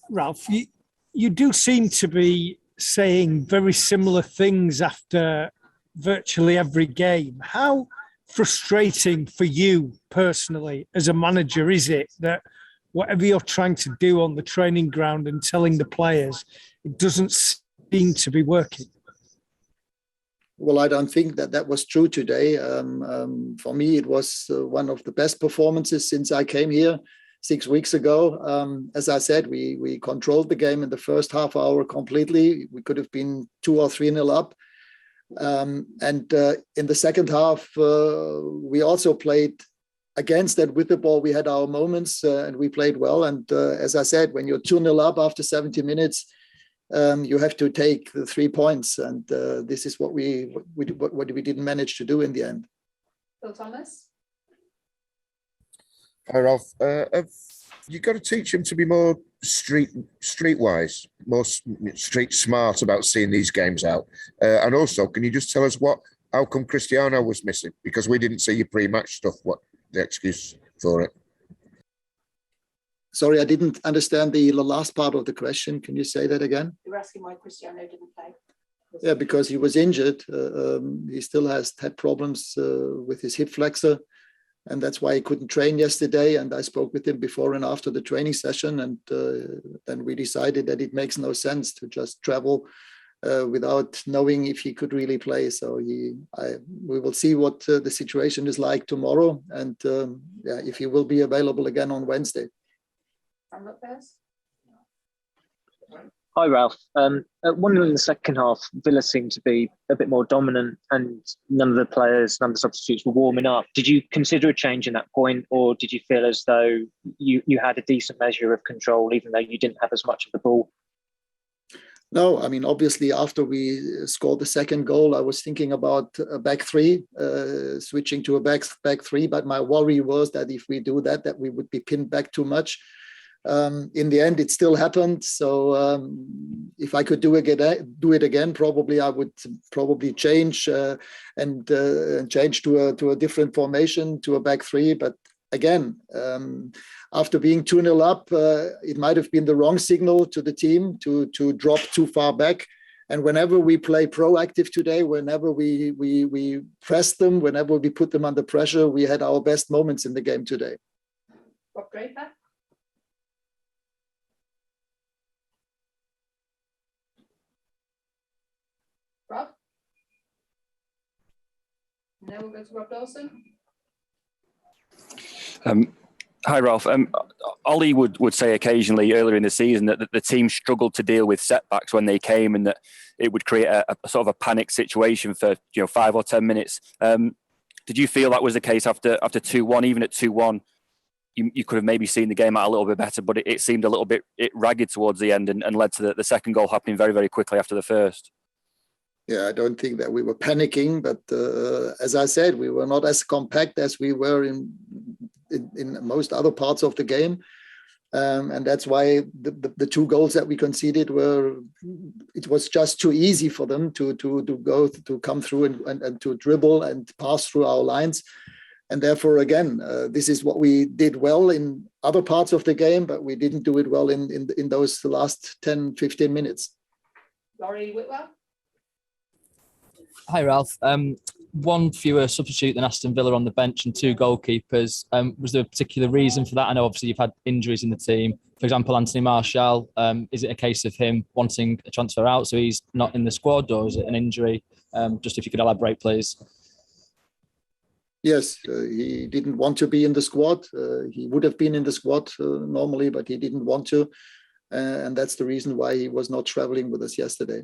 Ralf, you do seem to be saying very similar things after virtually every game. How frustrating for you personally as a manager is it that whatever you're trying to do on the training ground and telling the players, it doesn't seem to be working? Well, I don't think that was true today. For me, it was one of the best performances since I came here 6 weeks ago. As I said, we controlled the game in the first half hour completely. We could have been 2 or 3-0 up. And in the second half, we also played against that with the ball. We had our moments and we played well. And as I said, when you're 2-0 up after 70 minutes, you have to take the 3 points. And this is what we didn't manage to do in the end. Phil Thomas? Hi, Ralf. You've got to teach him to be more streetwise, more street smart about seeing these games out. And also, can you just tell us how come Cristiano was missing? Because we didn't see your pre-match stuff. What the excuse for it? Sorry, I didn't understand the last part of the question. Can you say that again? You were asking why Cristiano didn't play. Yeah, because he was injured. He still has had problems with his hip flexor. And that's why he couldn't train yesterday. And I spoke with him before and after the training session. And then we decided that it makes no sense to just travel without knowing if he could really play. So we will see what the situation is like tomorrow. And if he will be available again on Wednesday. Hi, Ralf. Wondering in the second half, Villa seemed to be a bit more dominant and none of the players, none of the substitutes were warming up. Did you consider a change in that point, or did you feel as though you had a decent measure of control, even though you didn't have as much of the ball? No, I mean, obviously, after we scored the second goal, I was thinking about a back three, switching to a back three. But my worry was that if we do that we would be pinned back too much. In the end, it still happened. So if I could do it again, probably I would change and change to a different formation, to a back three. But again, after being 2-0 up, it might have been the wrong signal to the team to drop too far back. And whenever we play proactive today, whenever we press them, whenever we put them under pressure, we had our best moments in the game today. Rob Draper? Rob? And then we'll go to Rob Dawson. Hi, Ralf. Ollie would say occasionally earlier in the season that the team struggled to deal with setbacks when they came, and that it would create a sort of a panic situation for 5 or 10 minutes. Did you feel that was the case after 2-1? Even at 2-1, you could have maybe seen the game out a little bit better, but it seemed a little bit ragged towards the end and led to the second goal happening very, very quickly after the first. Yeah, I don't think that we were panicking, but as I said, we were not as compact as we were in most other parts of the game. And that's why the 2 goals that we conceded it was just too easy for them to come through and to dribble and pass through our lines. And therefore, again, this is what we did well in other parts of the game, but we didn't do it well in those last 10, 15 minutes. Laurie Whitwell? Hi, Ralf. 1 fewer substitute than Aston Villa on the bench and 2 goalkeepers. Was there a particular reason for that? I know obviously you've had injuries in the team. For example, Anthony Martial, is it a case of him wanting a transfer out so he's not in the squad, or is it an injury? Just if you could elaborate, please. Yes, he didn't want to be in the squad. He would have been in the squad normally, but he didn't want to. And that's the reason why he was not traveling with us yesterday.